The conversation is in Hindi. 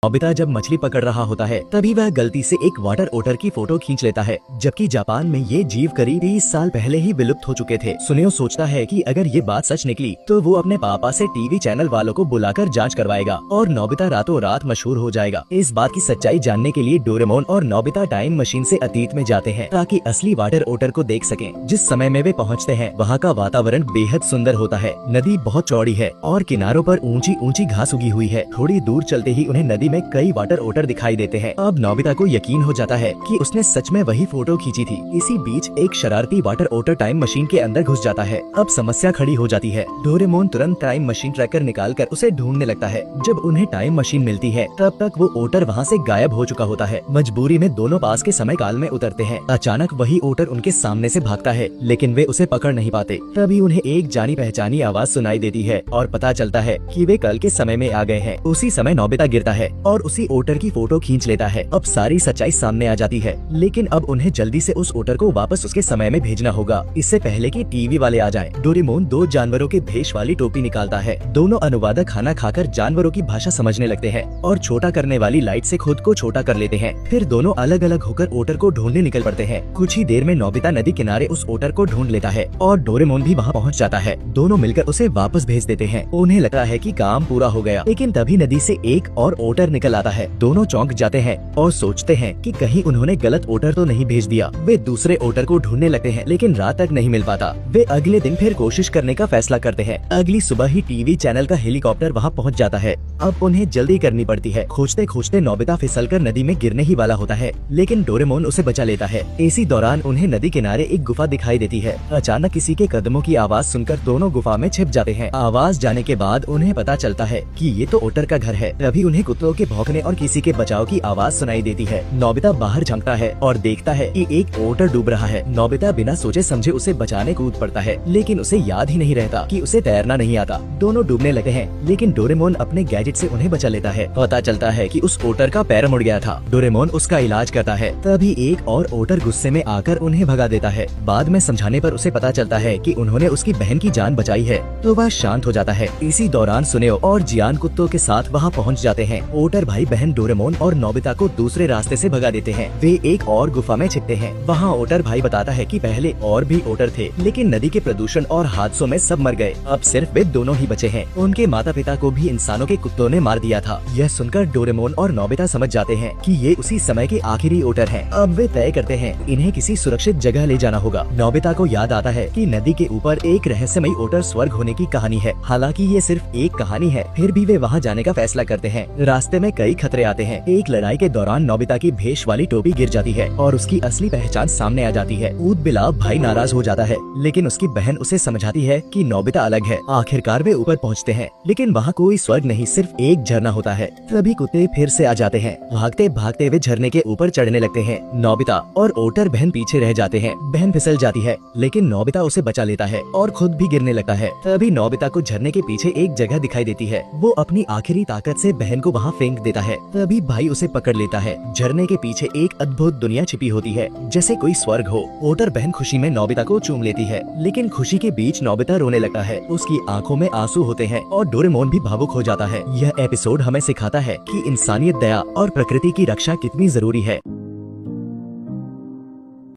नोबिता जब मछली पकड़ रहा होता है तभी वह गलती से एक वाटर ओटर की फोटो खींच लेता है, जबकि जापान में ये जीव करीब 30 साल पहले ही विलुप्त हो चुके थे। सुनियो सोचता है कि अगर ये बात सच निकली तो वो अपने पापा से टीवी चैनल वालों को बुलाकर जांच करवाएगा और नोबिता रातों रात मशहूर हो जाएगा। इस बात की सच्चाई जानने के लिए डोरेमोन और नोबिता टाइम मशीन से अतीत में जाते हैं ताकि असली वाटर ओटर को देख सकें। जिस समय में वे पहुँचते हैं वहाँ का वातावरण बेहद सुंदर होता है। नदी बहुत चौड़ी है और किनारों पर ऊंची ऊंची घास उगी हुई है। थोड़ी दूर चलते ही उन्हें नदी में कई वाटर ओटर दिखाई देते हैं। अब नोबिता को यकीन हो जाता है कि उसने सच में वही फोटो खींची थी। इसी बीच एक शरारती वाटर ओटर टाइम मशीन के अंदर घुस जाता है। अब समस्या खड़ी हो जाती है। डोरेमोन तुरंत टाइम मशीन ट्रैकर निकालकर उसे ढूंढने लगता है। जब उन्हें टाइम मशीन मिलती है तब तक वो ओटर वहाँ से गायब हो चुका होता है। मजबूरी में दोनों पास के समय काल में उतरते हैं। अचानक वही ओटर उनके सामने से भागता है, लेकिन वे उसे पकड़ नहीं पाते। तभी उन्हें एक जानी पहचानी आवाज सुनाई देती है और पता चलता है कि वे कल के समय में आ गए हैं। उसी समय नोबिता गिरता है और उसी ओटर की फोटो खींच लेता है। अब सारी सच्चाई सामने आ जाती है, लेकिन अब उन्हें जल्दी से उस ओटर को वापस उसके समय में भेजना होगा, इससे पहले कि टीवी वाले आ जाएं। डोरेमोन दो जानवरों के भेष वाली टोपी निकालता है। दोनों अनुवादक खाना खाकर जानवरों की भाषा समझने लगते हैं और छोटा करने वाली लाइट से खुद को छोटा कर लेते हैं। फिर दोनों अलग अलग होकर ओटर को ढूंढने निकल पड़ते हैं। कुछ ही देर में नोबिता नदी किनारे उस ओटर को ढूंढ लेता है और डोरेमोन भी वहाँ पहुँच जाता है। दोनों मिलकर उसे वापस भेज देते हैं। उन्हें लगता है कि काम पूरा हो गया, लेकिन तभी नदी से एक और ओटर निकल आता है। दोनों चौंक जाते हैं और सोचते हैं कि कहीं उन्होंने गलत ओटर तो नहीं भेज दिया। वे दूसरे ओटर को ढूंढने लगते हैं, लेकिन रात तक नहीं मिल पाता। वे अगले दिन फिर कोशिश करने का फैसला करते हैं। अगली सुबह ही टीवी चैनल का हेलीकॉप्टर वहां पहुंच जाता है। अब उन्हें जल्दी करनी पड़ती है। खोजते खोजते नोबिता फिसलकर नदी में गिरने ही वाला होता है, लेकिन डोरेमोन उसे बचा लेता है। इसी दौरान उन्हें नदी किनारे एक गुफा दिखाई देती है। अचानक किसी के कदमों की आवाज सुनकर दोनों गुफा में छिप जाते हैं। आवाज जाने के बाद उन्हें पता चलता है कि ये तो ओटर का घर है। तभी उन्हें कुत्तों के भौंकने और किसी के बचाव की आवाज सुनाई देती है। नोबिता बाहर झांकता है और देखता है कि एक ओटर डूब रहा है। नोबिता बिना सोचे समझे उसे बचाने कूद पड़ता है, लेकिन उसे याद ही नहीं रहता कि उसे तैरना नहीं आता। दोनों डूबने लगते हैं, लेकिन डोरेमोन अपने गैजेट से उन्हें बचा लेता है। पता चलता है कि उस ओटर का पैर मुड़ गया था। डोरेमोन उसका इलाज करता है। तभी एक और ओटर गुस्से में आकर उन्हें भगा देता है। बाद में समझाने पर उसे पता चलता है कि उन्होंने उसकी बहन की जान बचाई है, तो वह शांत हो जाता है। इसी दौरान सुनेओ और जियान कुत्तों के साथ वहाँ पहुँच जाते हैं। ओटर भाई बहन डोरेमोन और नोबिता को दूसरे रास्ते से भगा देते हैं। वे एक और गुफा में छिपते हैं। वहाँ ओटर भाई बताता है कि पहले और भी ओटर थे, लेकिन नदी के प्रदूषण और हादसों में सब मर गए। अब सिर्फ वे दोनों ही बचे हैं। उनके माता पिता को भी इंसानों के कुत्तों ने मार दिया था। यह सुनकर डोरेमोन और नोबिता समझ जाते हैं कि ये उसी समय के आखिरी ओटर हैं। अब वे तय करते हैं इन्हें किसी सुरक्षित जगह ले जाना होगा। नोबिता को याद आता है कि नदी के ऊपर एक रहस्यमयी ओटर स्वर्ग होने की कहानी है। हालांकि ये सिर्फ एक कहानी है, फिर भी वे वहाँ जाने का फैसला करते हैं। रास्ते में कई खतरे आते हैं। एक लड़ाई के दौरान नोबिता की भेष वाली टोपी गिर जाती है और उसकी असली पहचान सामने आ जाती है। ऊद बिलाव भाई नाराज हो जाता है, लेकिन उसकी बहन उसे समझाती है कि नोबिता अलग है। आखिरकार वे ऊपर पहुंचते हैं, लेकिन वहाँ कोई स्वर्ग नहीं, सिर्फ एक झरना होता है। तभी कुत्ते फिर से आ जाते हैं। भागते भागते वे झरने के ऊपर चढ़ने लगते हैं। नोबिता और ओटर बहन पीछे रह जाते हैं। बहन फिसल जाती है, लेकिन नोबिता उसे बचा लेता है और खुद भी गिरने लगता है। तभी नोबिता को झरने के पीछे एक जगह दिखाई देती है। वो अपनी आखिरी ताकत से बहन को वहाँ फेंक देता है। तभी भाई उसे पकड़ लेता है। झरने के पीछे एक अद्भुत दुनिया छिपी होती है, जैसे कोई स्वर्ग हो। ओटर बहन खुशी में नोबिता को चूम लेती है, लेकिन खुशी के बीच नोबिता रोने लगता है। उसकी आंखों में आंसू होते हैं और डोरेमोन भी भावुक हो जाता है। यह एपिसोड हमें सिखाता है कि इंसानियत, दया और प्रकृति की रक्षा कितनी जरूरी है।